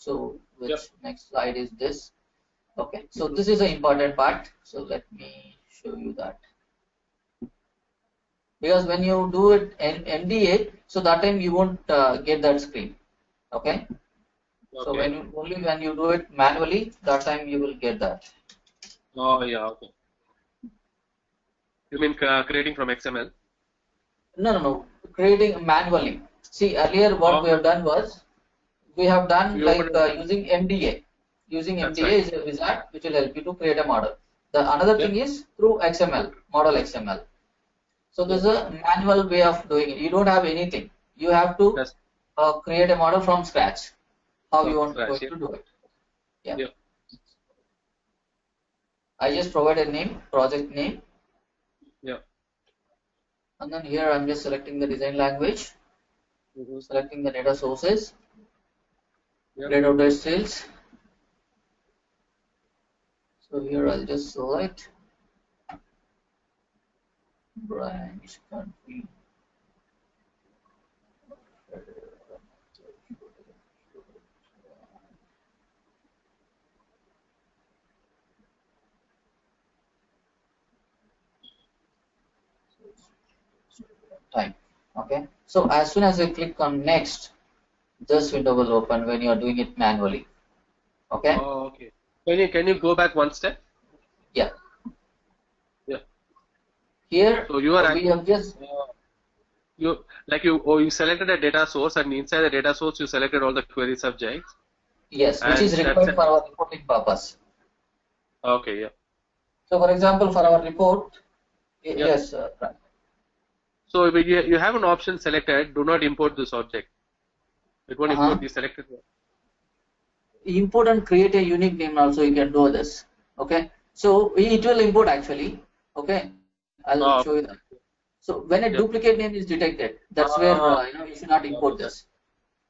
So Yep. which next slide is this? Okay, so this is an important part. So let me show you that. Because when you do it in MDA, so that time you won't get that screen. Okay. So Okay. only when you do it manually, that time you will get that. Oh, yeah. Okay. You mean creating from XML? No. Creating manually. See, earlier what we Okay. have done was we have done You open like it. using MDA. Using That's MDA right. is a wizard which will help you to create a model. The another Yep. thing is through XML, model XML. So Yep. there's a manual way of doing it. You don't have anything. You have to That's create a model from scratch. How you from want going scratch. Yep. to do it. Yeah. Yep. I just provide a name, project name, Yep. and then here I'm just selecting the design language, selecting the data sources, Yep. data sales. So here I'll just select branch country. Time. Okay. So as soon as I click on next, this window will open when you are doing it manually. Okay. Oh, okay. Can you go back one step? Yeah. Yeah. Here So you are we have just you selected a data source, and inside the data source you selected all the query subjects, yes, which is and that's required it. for our reporting purpose. Okay. Yeah. So for example, for our report, Yeah. yes, So you have an option selected. Do not import this object. It won't import the selected one. import and create a unique name also you can do this. Okay. So it will import actually. Okay. I'll show you that. Okay. So when a Yep. duplicate name is detected, that's where you should not import this.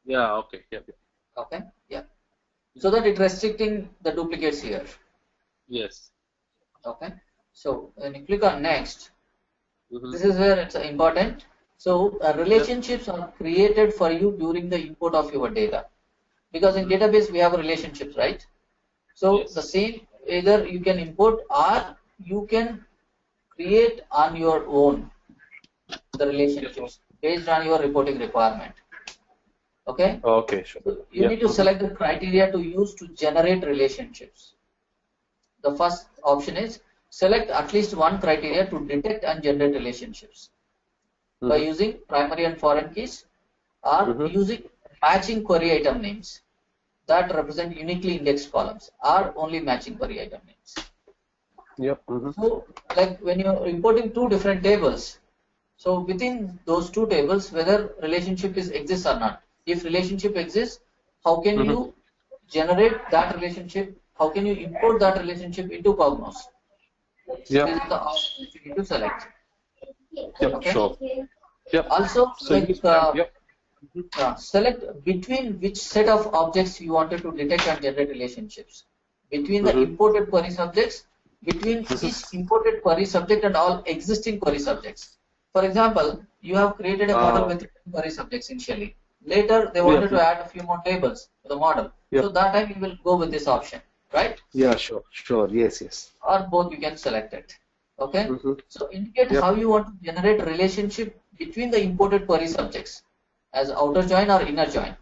Yeah. Okay. Yep. Okay. Yeah. So that it restricting the duplicates here. Yes. Okay. So when you click on next, this is where it's important. So relationships are created for you during the import of your data. Because in database we have relationships, right? So Yes. the same, either you can import or you can create on your own the relationships based on your reporting requirement. Okay. Okay. Sure. So you need to select the criteria to use to generate relationships. The first option is select at least one criteria to detect and generate relationships by using primary and foreign keys or using matching query item names that represent uniquely indexed columns or only matching query item names. Yep. So like when you're importing two different tables, so within those two tables, whether relationship exists or not. If relationship exists, how can you generate that relationship? How can you import that relationship into Cognos? Yeah. This is the option which you need to select. Yep. Okay. Sure. Yep. Also, So like yep. select between which set of objects you wanted to detect and generate relationships. Between the imported query subjects, between each imported query subject and all existing query subjects. For example, you have created a model with query subjects initially. Later, they wanted to add a few more tables to the model. So that time you will go with this option, right? Yeah, sure. Yes. Or both you can select it. Okay. So indicate how you want to generate relationship between the imported query subjects as outer join or inner join.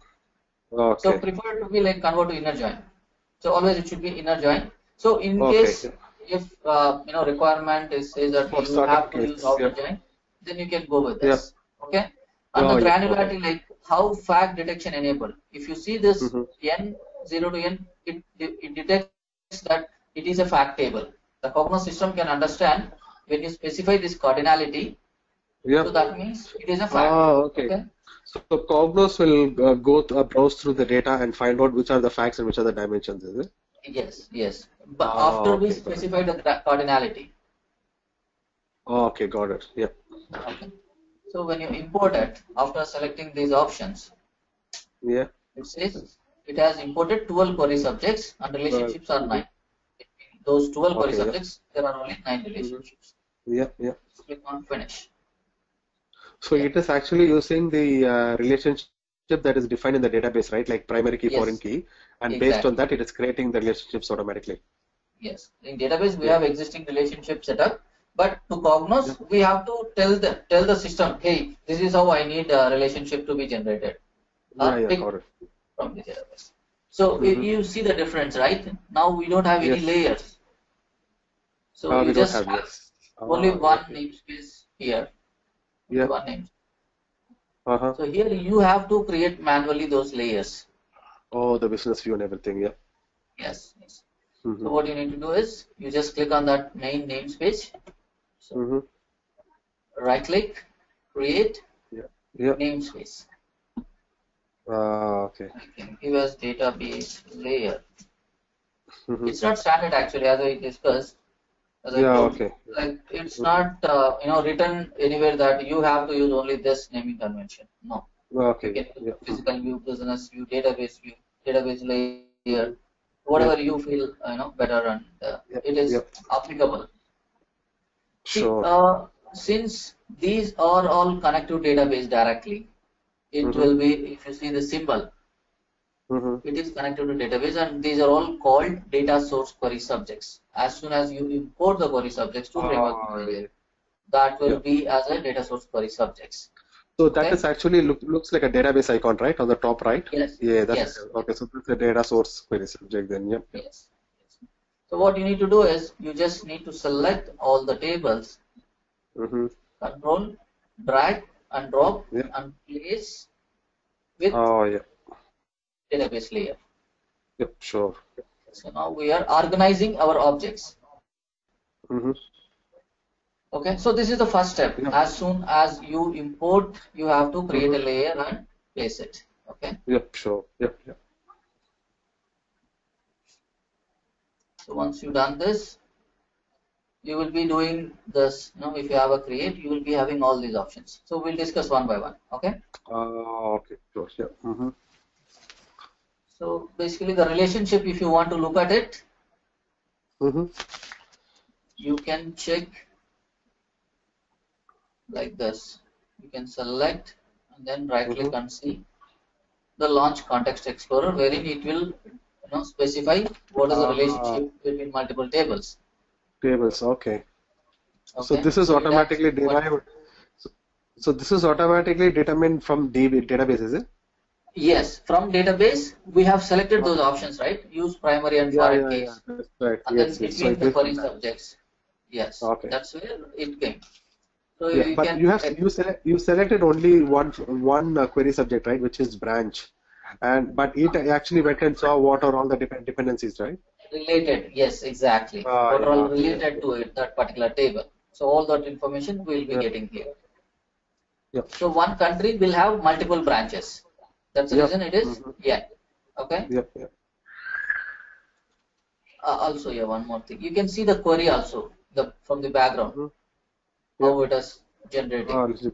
Okay. So prefer to be like convert to inner join. So always it should be inner join. So in case if requirement says that you have to use outer join, then you can go with this. Okay. And the granularity, like how fact detection enabled. If you see this N0 to N, it detects that it is a fact table. The Cognos system can understand when you specify this cardinality. So that means it is a fact. Okay. So Cognos will browse through the data and find out which are the facts and which are the dimensions, is it? Yes. But after we specify the cardinality. Okay, got it. Yeah. Okay. So when you import it, after selecting these options, it says it has imported 12 query subjects and relationships are 9. Between those 12 query subjects, there are only 9 relationships. Yeah. Click on finish. So it is actually using the relationship that is defined in the database, right? Like primary key, foreign key, and based on that, it is creating the relationships automatically. Yes, in database we have existing relationship set up, but to Cognos we have to tell the system, hey, this is how I need a relationship to be generated. From the database. So you see the difference, right? Now we don't have any layers. So you just have only one namespace here. One namespace. So here you have to create manually those layers. Oh, the business view and everything, Yes. So what you need to do is you just click on that main namespace. So right click, create namespace. Okay. I can give us database layer. It's not standard actually, as I discussed. Like it's not written anywhere that you have to use only this naming convention. No. Okay. Physical view, business view, database layer, whatever you feel better, and it is applicable. Sure. Since these are all connected to database directly, it will be, if you see the symbol, it is connected to database, and these are all called data source query subjects. As soon as you import the query subjects to framework, that will be as a data source query subjects. So that is actually looks like a database icon, right, on the top right? Yes. Yeah, that's okay. So that's a data source query subject then. Yes. So what you need to do is you just need to select all the tables, control, drag and drop and place with database layer. Yep, sure. So now we are organizing our objects. Okay, so this is the first step. As soon as you import, you have to create a layer and place it. Okay. Yep, sure. Yep. So once you've done this, you will be doing this. If you have a create, you will be having all these options. So we'll discuss one by one. Okay. Okay, sure. Yeah. So basically, the relationship, if you want to look at it, you can check like this. You can select and then right click and see the launch context explorer, wherein it will specify what is the relationship between multiple tables. Okay. So this is automatically derived. So this is automatically determined from database, is it? Yes, from database we have selected those options, right? Use primary and foreign keys, right. and then between the query subjects. Yes, that's where it came. So but you selected only one query subject, right, which is branch, but it actually went and saw what are all the dependencies, right? Related, yes, exactly. What are all related to it, that particular table. So all that information we will be getting here. So one country will have multiple branches. That's the reason it is okay. Also, one more thing. You can see the query also from the background. How it is generating.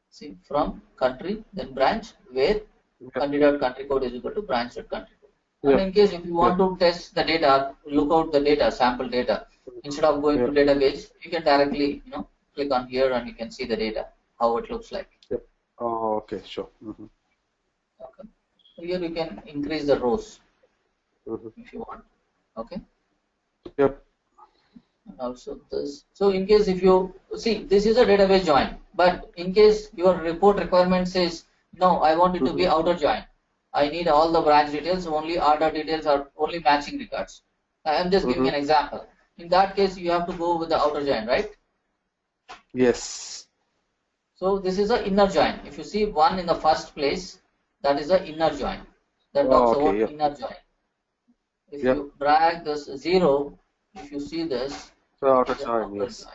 See, from country, then branch, where country.country code is equal to branch.country code. And in case if you want to test the data, look out the data, sample data, instead of going to database, you can directly click on here and you can see the data, how it looks like. Okay, sure. Okay. So here you can increase the rows if you want. Okay. Yep. And also this. So in case if you see, this is a database join, but in case your report requirement says no, I want it to be outer join. I need all the branch details, only order details are only matching records. I am just giving an example. In that case, you have to go with the outer join, right? Yes. So this is an inner join. If you see one in the first place, that is an inner join. That talks about inner join. If you drag this 0, if you see this, so outer join, yes.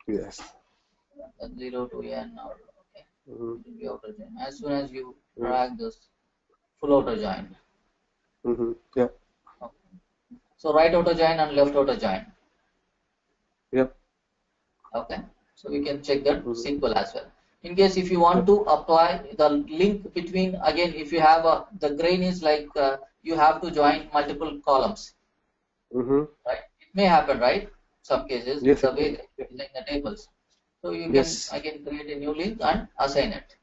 Yes. 0 to n or it will be outer join. As soon as you drag this full outer join. Yeah. Okay. So right outer join and left outer join. Yep. Okay. So we can check that SQL as well. In case if you want to apply the link between, again, if you have the grain is like you have to join multiple columns. Right? It may happen, right? some cases, Yes. the way they design the tables. So you can again create a new link and assign it.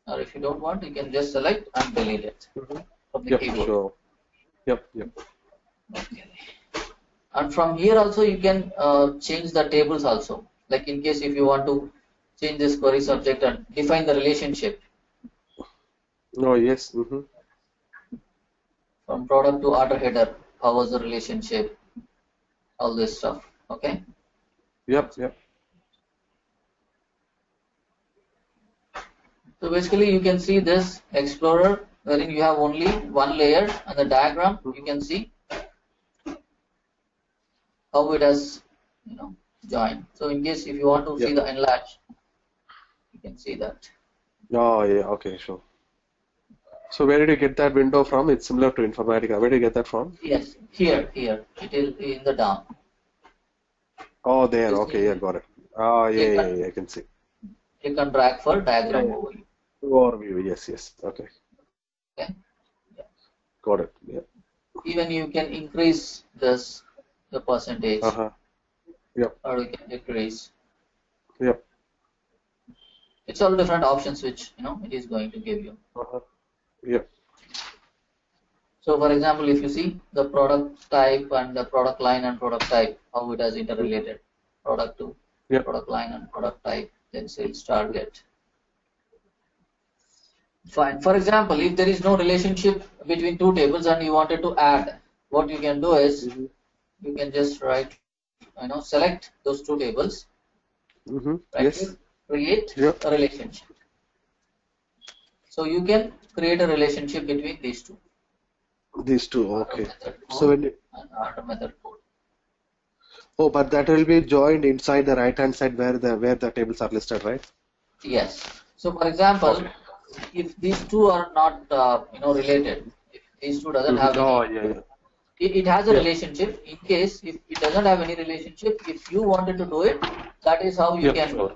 Or if you don't want, you can just select and delete it from the keyboard. Sure. Yep. Okay. And from here also you can change the tables also. Like in case if you want to change this query subject and define the relationship. Oh, yes. From product to order header, how was the relationship? All this stuff. Okay. Yep. So basically you can see this Explorer wherein you have only one layer, and the diagram you can see how it has joined. So in case if you want to see the enlarge, you can see that. Oh yeah, okay, sure. So where did you get that window from? It's similar to Informatica. Where did you get that from? Yes, here. It is in the down. Oh, there. Okay, yeah, got it. Oh, yeah, I can see. You can drag for diagram overview. Overview, yes. Okay. Yeah. Got it. Yeah. Even you can increase the percentage. Yep. Or you can decrease. Yep. It's all different options which it is going to give you. Yep. So for example, if you see the product type and the product line and product type, how it has interrelated. Product to product line and product type, then sales target. Fine. For example, if there is no relationship between two tables and you wanted to add, what you can do is you can just write, select those two tables, create a relationship. So you can create a relationship between these two. These two, okay. So when order method code. Oh, but that will be joined inside the right-hand side where the tables are listed, right? Yes. So for example, if these two are not related, if these two doesn't have it has a relationship. In case if it doesn't have any relationship, if you wanted to do it, that is how you can do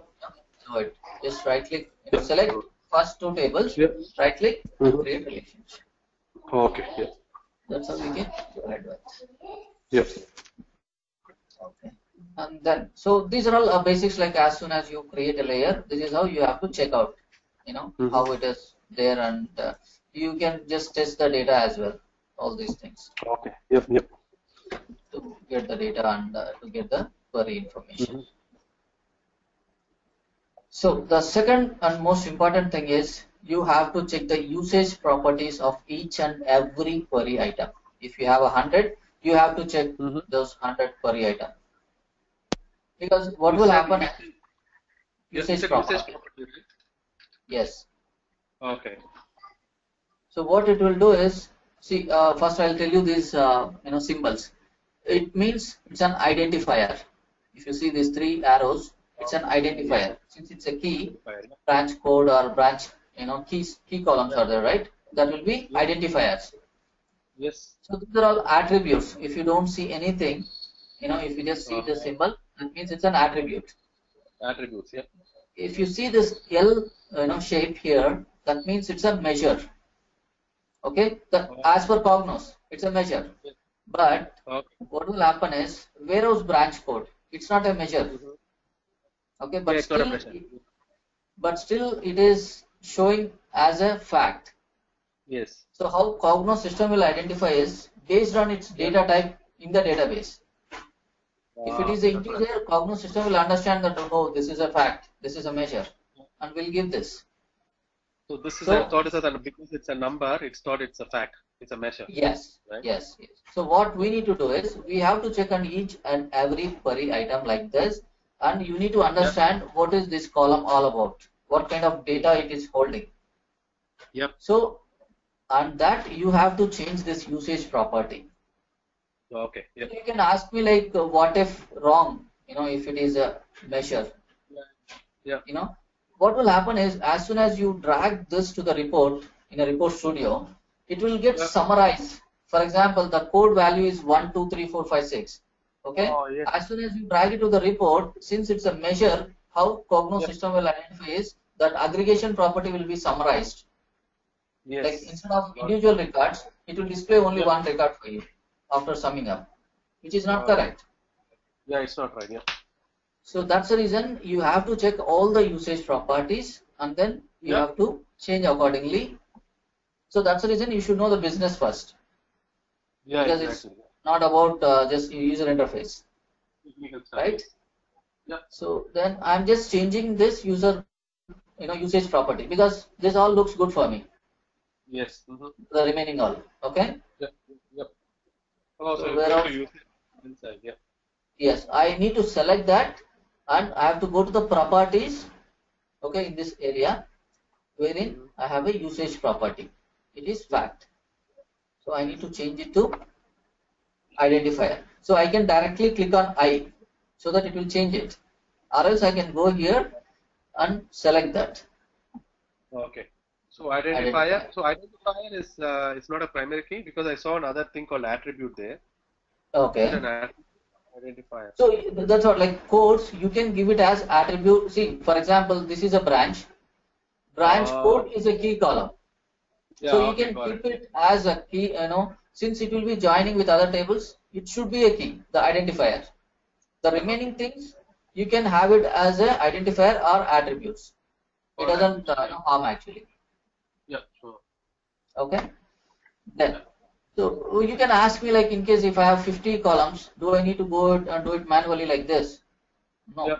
it. Just right click, select first two tables, right click, and create relationship. Okay. That's how we can go ahead with. Yep. Okay. And then, so these are all basics. Like as soon as you create a layer, this is how you have to check out, how it is there, and you can just test the data as well. All these things. Okay. Yep. To get the data and to get the query information. So the second and most important thing is you have to check the usage properties of each and every query item. If you have 100, you have to check those 100 query items. Because what will happen is usage property. Yes. Okay. So what it will do is, see, first I'll tell you these symbols. It means it's an identifier. If you see these three arrows, it's an identifier. Since it's a key, branch code or branch, key columns are there, right? That will be identifiers. Yes. So these are all attributes. If you don't see anything, if you just see the symbol, that means it's an attribute. Attributes, yeah. If you see this L, shape here, that means it's a measure. Okay, as per Cognos, it's a measure. But what will happen is warehouse branch code. It's not a measure. Okay, but still it is showing as a fact. Yes. So how Cognos system will identify is based on its data type in the database. If it is an integer, Cognos system will understand that this is a fact, this is a measure, and will give this. So this is thought is that because it's a number, it's thought it's a fact, it's a measure. Yes, right? Yes. So what we need to do is we have to check on each and every query item like this, and you need to understand what is this column all about, what kind of data it is holding. Yep. So, and that you have to change this usage property. Okay. Yep. So you can ask me like, what if wrong? If it is a measure. Yeah. What will happen is as soon as you drag this to the report in a report studio, it will get summarized. For example, the code value is 1, 2, 3, 4, 5, 6. Okay. As soon as you drag it to the report, since it's a measure, how Cognos system will identify is that aggregation property will be summarized. Yes. Like instead of individual records, it will display only one record for you after summing up, which is not correct. Yeah, it's not right. Yeah. So that's the reason you have to check all the usage properties and then you have to change accordingly. So that's the reason you should know the business first. Yeah, because exactly. It's not about just user interface, right? Yeah. So then I'm just changing this user, usage property because this all looks good for me. Yes. The remaining all, okay? Yep. Yep. Oh, so So you're going whereof, to use it inside. Yeah. yes, I need to select that and I have to go to the properties, okay, in this area wherein I have a usage property. It is fact. So I need to change it to identifier. So I can directly click on I so that it will change it. Or else I can go here and select that. Okay. So identifier. So identifier is not a primary key because I saw another thing called attribute there. Okay. Is it an identifier? So that's what, like codes, you can give it as attribute. See, for example, this is a branch. Branch code is a key column. Yeah, So you okay, can keep it as a key, since it will be joining with other tables, it should be a key, the identifier. The remaining things, you can have it as a identifier or attributes. It doesn't harm actually. Yeah, sure. Okay. Then, so you can ask me, like, in case if I have 50 columns, do I need to go and do it manually like this? No. Yeah.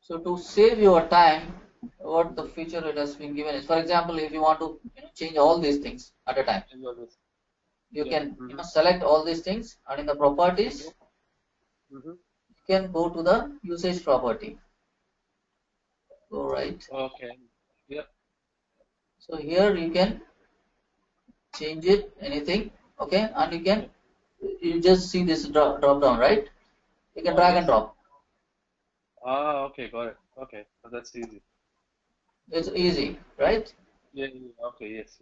So to save your time, what the feature it has been given is, for example, if you want to change all these things at a time, you can select all these things, and in the properties, you can go to the usage property. All right. Okay. Yeah. So here you can change it, anything, okay, and you just see this drop down, right? You can drag and drop. Ah, okay, got it. Okay, so that's easy. It's easy, right? Yeah. Okay. Yes.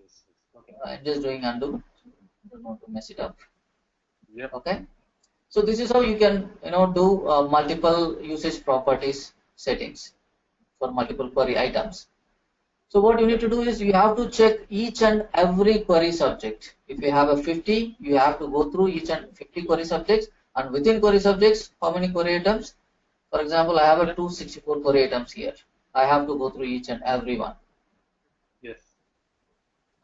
Okay. I'm just doing undo. Don't want to mess it up. Yep. Okay. So this is how you can do multiple usage properties settings for multiple query items. So what you need to do is you have to check each and every query subject. If you have a 50, you have to go through each and 50 query subjects, and within query subjects, how many query items? For example, I have a 264 query items here. I have to go through each and every one. Yes.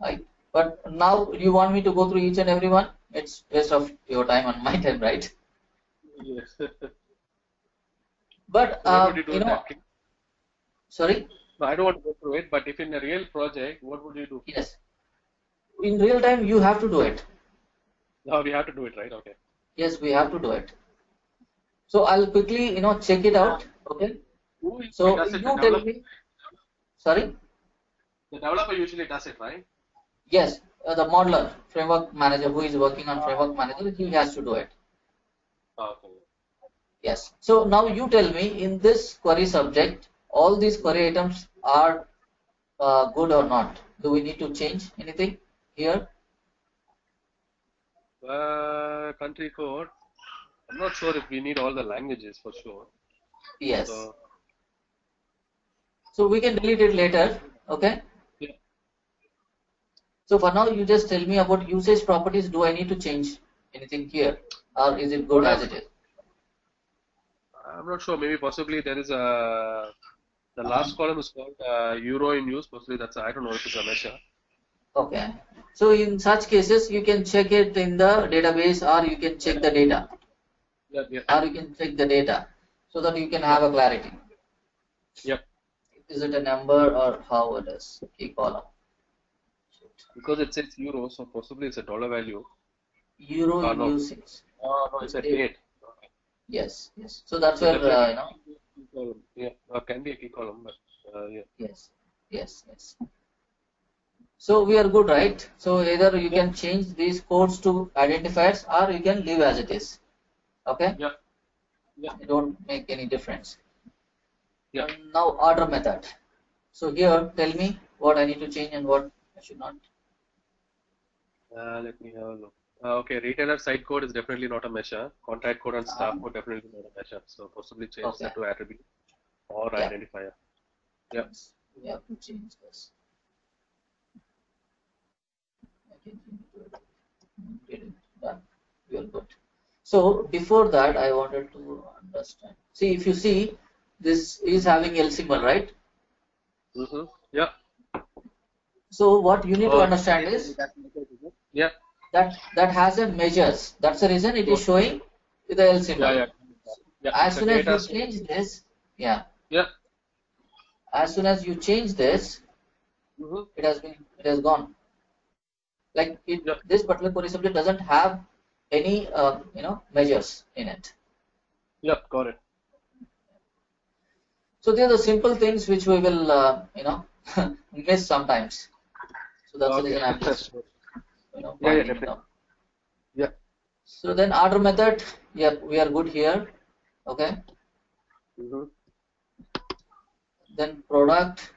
Right? But now you want me to go through each and every one? It's waste of your time and my time, right? Yes. But so what would you do sorry? No, I don't want to go through it, but if in a real project, what would you do? Yes. In real time, you have to do it. No, we have to do it, right? Okay. Yes, we have to do it. So I'll quickly, check it out. Okay. So you tell me. Sorry. The developer usually does it, right? Yes, the modeler, framework manager who is working on framework manager, he has to do it. Okay. Yes. So now you tell me, in this query subject, all these query items are good or not? Do we need to change anything here? Country code. I'm not sure if we need all the languages for sure. Yes. So we can delete it later. Okay. Yeah. So for now, you just tell me about usage properties. Do I need to change anything here, or is it good as it is? I'm not sure. Maybe possibly there is a. The last column is called euro in use. Possibly that's I don't know if it's a measure. Okay. So in such cases, you can check it in the database, or you can check the data. Yeah. Or you can check the data so that you can have a clarity. Yep. Is it a number or how it is? Key column. Because it says euro, so possibly it's a dollar value. Euro in usage. Oh no, it's a date. Okay. Yes. So that's where Yeah, can be a key column, but yeah. Yes. So we are good, right? So either you can change these codes to identifiers, or you can leave as it is. Okay. Yeah. It don't make any difference. Yeah. Now order method. So here, tell me what I need to change and what I should not. Let me have a look. Okay, retailer site code is definitely not a measure. Contract code and staff code definitely not a measure. So possibly change that to attribute or identifier. Yeah. We have to change this. We are good. So before that, I wanted to understand. See, if you see, this is having L symbol, right? Yeah. So what you need to understand is yeah. that has a measures. That's the reason it is showing with the L symbol. Yeah. As soon as you change this, Yeah. as soon as you change this, it has gone. Like this particular query subject doesn't have any measures in it. Yeah, got it. So these are the simple things which we will miss sometimes. So that's the reason I'm just pointing it out. Yeah. So then order method, yeah, we are good here. Okay. Then product,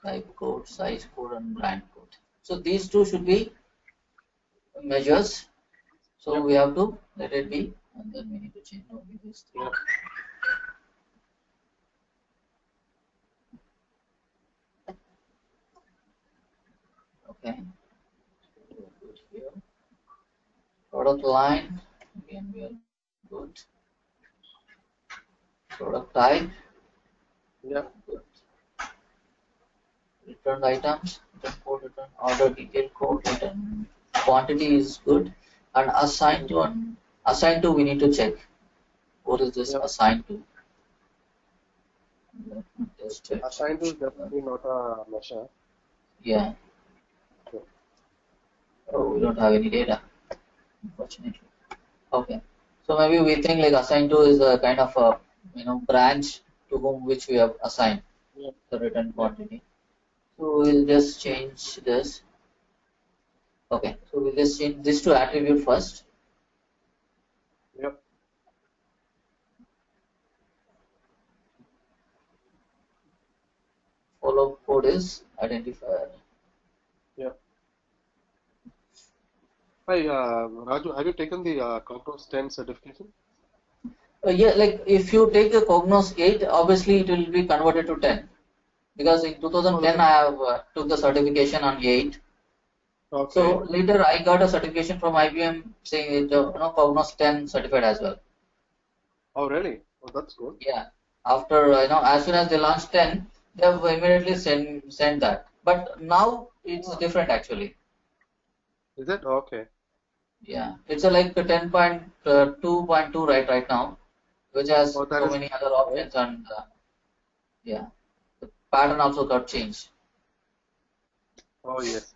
type code, size code, and brand code. So these two should be measures. So we have to let it be, and then we need to change only these three. Okay. Good here. Product line, again we are good. Product type, yeah, good. Returned items, return code, return order detail code, return quantity is good, and assigned to we need to check. What is this assigned to? Just check. Assigned to is definitely not a measure. Yeah. Oh, we don't have any data, unfortunately. Okay. So maybe we think like assigned to is a kind of a branch to whom which we have assigned the return quantity. So we'll just change this. Okay. So we'll just change this to attribute first. Yep. Follow code is identifier. Yep. Hi, Raju, have you taken the Cognos 10 certification? Yeah, like if you take the Cognos 8, obviously it will be converted to 10. Because in 2010 I have took the certification on 8. Okay. So later I got a certification from IBM saying it, Cognos 10 certified as well. Oh really? Oh, that's good. Yeah. After as soon as they launched 10, they have immediately sent that. But now it's different actually. Is it? Okay. Yeah, it's a like a 10.2.2 right now, which has so many other options and yeah, the pattern also got changed. Oh yes.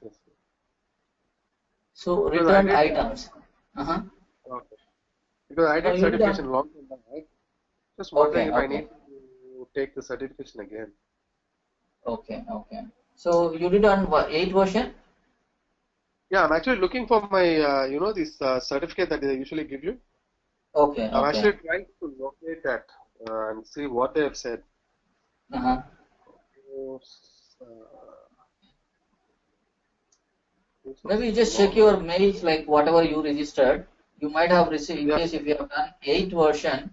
So returned items. Okay. Because I did certification long time back, right? Just wondering if I need to take the certification again. Okay. So you did on 8 version? Yeah, I'm actually looking for my, this certificate that they usually give you. Okay. I'm actually trying to locate that and see what they have said. Maybe just check your mails, like whatever you registered. You might have received, in case if you have done 8 version,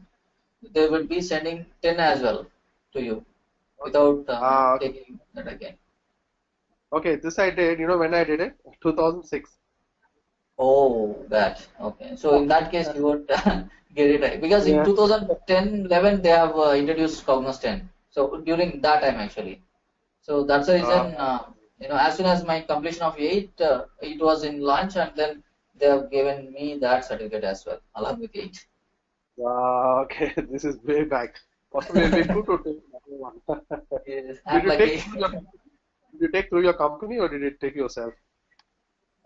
they will be sending 10 as well to you without taking that again. Okay, this I did, when I did it? 2006. Oh, that. Okay. So in that case, you would get it right. Because in 2010-11, they have introduced Cognos 10. So during that time, actually. So that's the reason, as soon as my completion of 8, it was in launch, and then they have given me that certificate as well, along with 8. Okay, this is way back. Possibly it'll be good to take another one. Yes, did you take through your company or did you take yourself?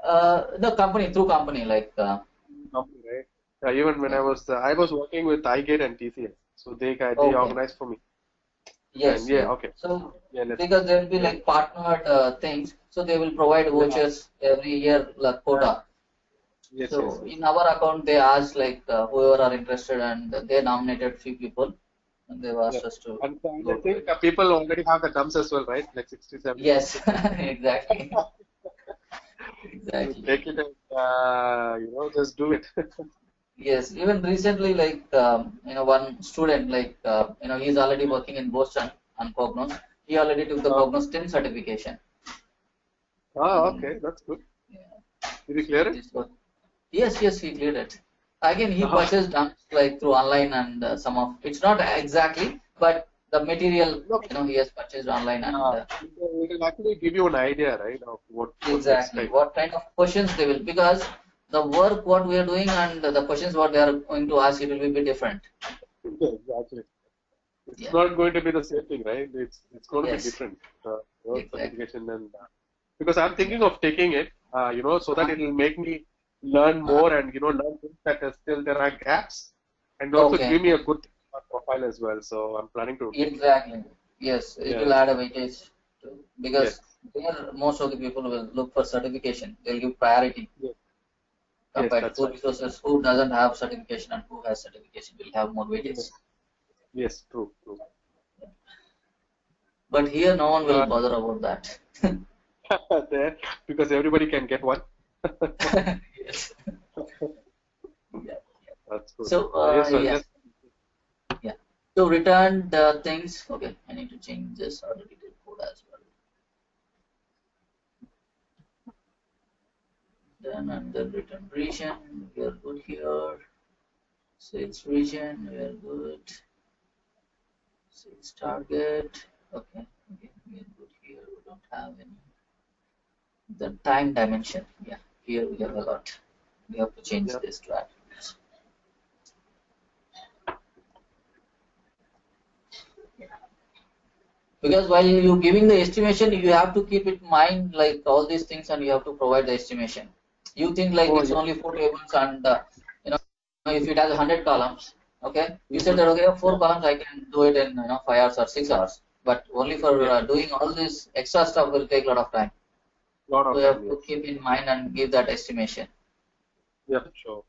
The company, through company, like. Company, right? Yeah, even when I was working with iGate and TCS, so they organized for me. Yes. And okay. So because there will be like partnered things, so they will provide vouchers every year, like quota. Yes, so in our account, they asked like whoever are interested, and they nominated few people, and they've asked us to. And I think people already have the terms as well, right? Like 67. Yes, exactly. Exactly. Take it and just do it. Yes, even recently, like one student, like he's already working in Boston on Cognos. He already took the Cognos 10 certification. Okay, that's good. Did he clear it? Yes, he cleared it. Again, he purchased like through online and some of it's not exactly, but the material he has purchased online and it will actually give you an idea, right, of what exactly what kind of questions they will, because the work what we are doing and the questions what they are going to ask, it will be a bit different. Exactly. It's not going to be the same thing, right? It's going to be different. Certification and because I'm thinking of taking it, so that it will make me learn more and learn things that still there are gaps, and also give me a good profile as well. So I'm planning to exactly. Yes, it will add a weightage because there most of the people will look for certification. They'll give priority compared to resources who doesn't have certification and who has certification will have more weightage. Yes, true. But here no one will bother about that. There, because everybody can get one. Yes. That's good. So So return the things. Okay, I need to change this or detail code as well. Then under return region, we are good here. Sales region, we are good. Sales target. Okay, we are good here. We don't have any. The time dimension. Yeah, here we have a lot. We have to change this to attributes. Because while you giving the estimation, you have to keep in mind like all these things, and you have to provide the estimation. You think like it's only 4 tables, and if it has 100 columns, okay, you said that okay, 4 columns I can do it in 5 hours or 6 hours, but only for doing all this extra stuff will take a lot of time. So you have to keep in mind and give that estimation. Yeah, sure.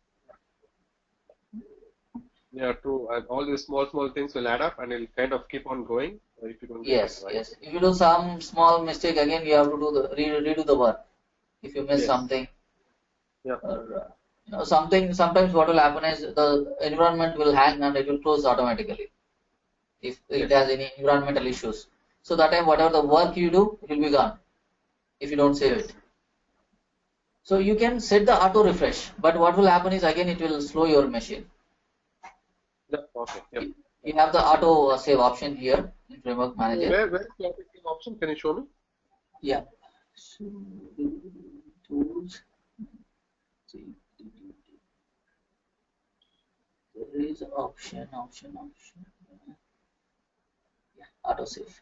Yeah, true. And all these small things will add up, and it'll kind of keep on going. If you don't get it right. Yes. If you do some small mistake, again you have to do the redo the work. If you miss something, or sometimes what will happen is the environment will hang and it will close automatically if it has any environmental issues. So that time whatever the work you do, it will be gone if you don't save it. So you can set the auto refresh, but what will happen is again it will slow your machine. Okay. You have the auto save option here in Framework Manager. Where is the auto save option? Can you show me? Yeah. So, tools. There is option. Yeah, auto save.